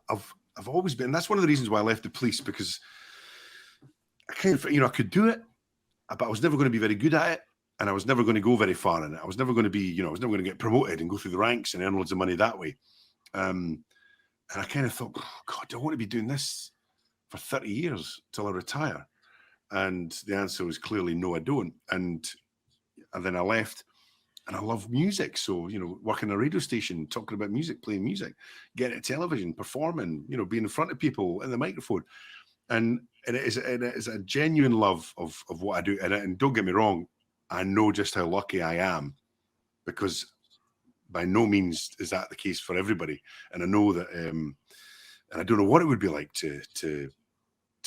I've always been. That's one of the reasons why I left the police, because I kind of, I could do it, but I was never going to be very good at it, and I was never going to go very far in it. I was never going to be, I was never going to get promoted and go through the ranks and earn loads of money that way. And I kind of thought, oh, God, do I want to be doing this for 30 years till I retire? And the answer was clearly no, I don't. And then I left, and I love music. So, working a radio station, talking about music, playing music, getting at television, performing, being in front of people in the microphone. And it is a genuine love of what I do. And don't get me wrong, I know just how lucky I am, because by no means is that the case for everybody. And I know that, and I don't know what it would be like to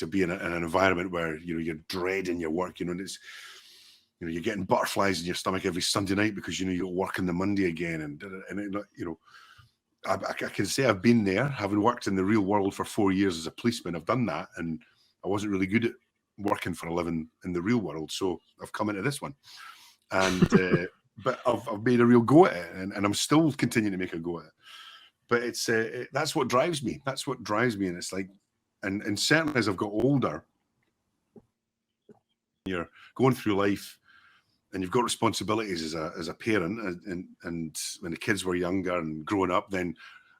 be in an environment where, you're dreading your work, and it's, you're getting butterflies in your stomach every Sunday night because, you'll work on the Monday again. And I can say I've been there, having worked in the real world for 4 years as a policeman. I've done that, and I wasn't really good at working for a living in the real world. So I've come into this one, and but I've made a real go at it, and I'm still continuing to make a go at it. But it's that's what drives me. That's what drives me, and it's like, and certainly as I've got older, you're going through life, and you've got responsibilities as a parent, and when the kids were younger and growing up, then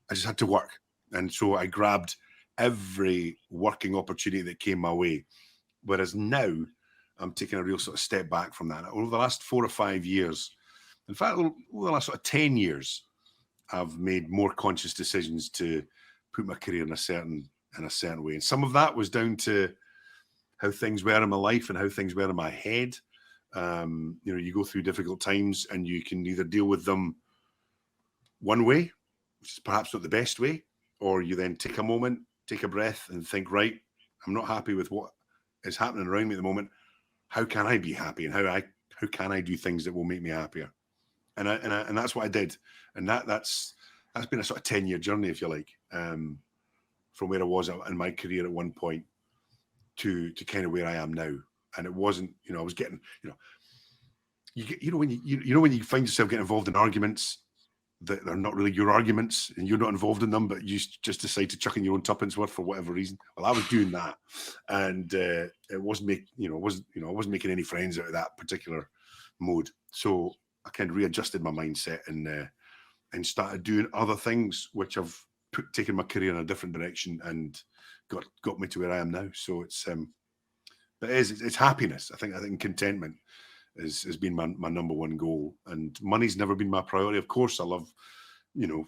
I just had to work, and so I grabbed every working opportunity that came my way. Whereas now, I'm taking a real sort of step back from that. Over the last 4 or 5 years, in fact, over the last sort of 10 years, I've made more conscious decisions to put my career in a certain way. And some of that was down to how things were in my life and how things were in my head. You go through difficult times, and you can either deal with them one way, which is perhaps not the best way, or you then take a moment, take a breath, and think, right, I'm not happy with what is happening around me at the moment. How can I be happy, and how can I do things that will make me happier? And that's what I did. And that's been a sort of 10-year journey, if you like, from where I was in my career at one point to kind of where I am now. And it wasn't, I was getting, when you find yourself getting involved in arguments that are not really your arguments, and you're not involved in them, but you just decide to chuck in your own tuppence worth for whatever reason. Well, I was doing that, and it wasn't I wasn't making any friends out of that particular mode. So I kind of readjusted my mindset and started doing other things, which have taken my career in a different direction and got me to where I am now. So it's happiness. I think contentment has been my number one goal, and money's never been my priority. Of course, I love, we all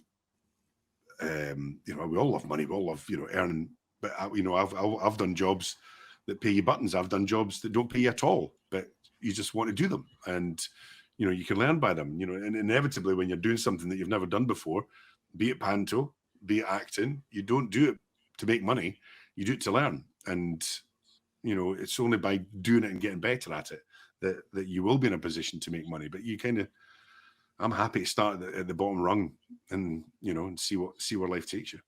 love money. We all love, earning. But I've done jobs that pay you buttons. I've done jobs that don't pay you at all, but you just want to do them, and you can learn by them. And inevitably, when you're doing something that you've never done before, be it panto, be it acting, you don't do it to make money. You do it to learn, and it's only by doing it and getting better at it that you will be in a position to make money. But I'm happy to start at the bottom rung, and and see where life takes you.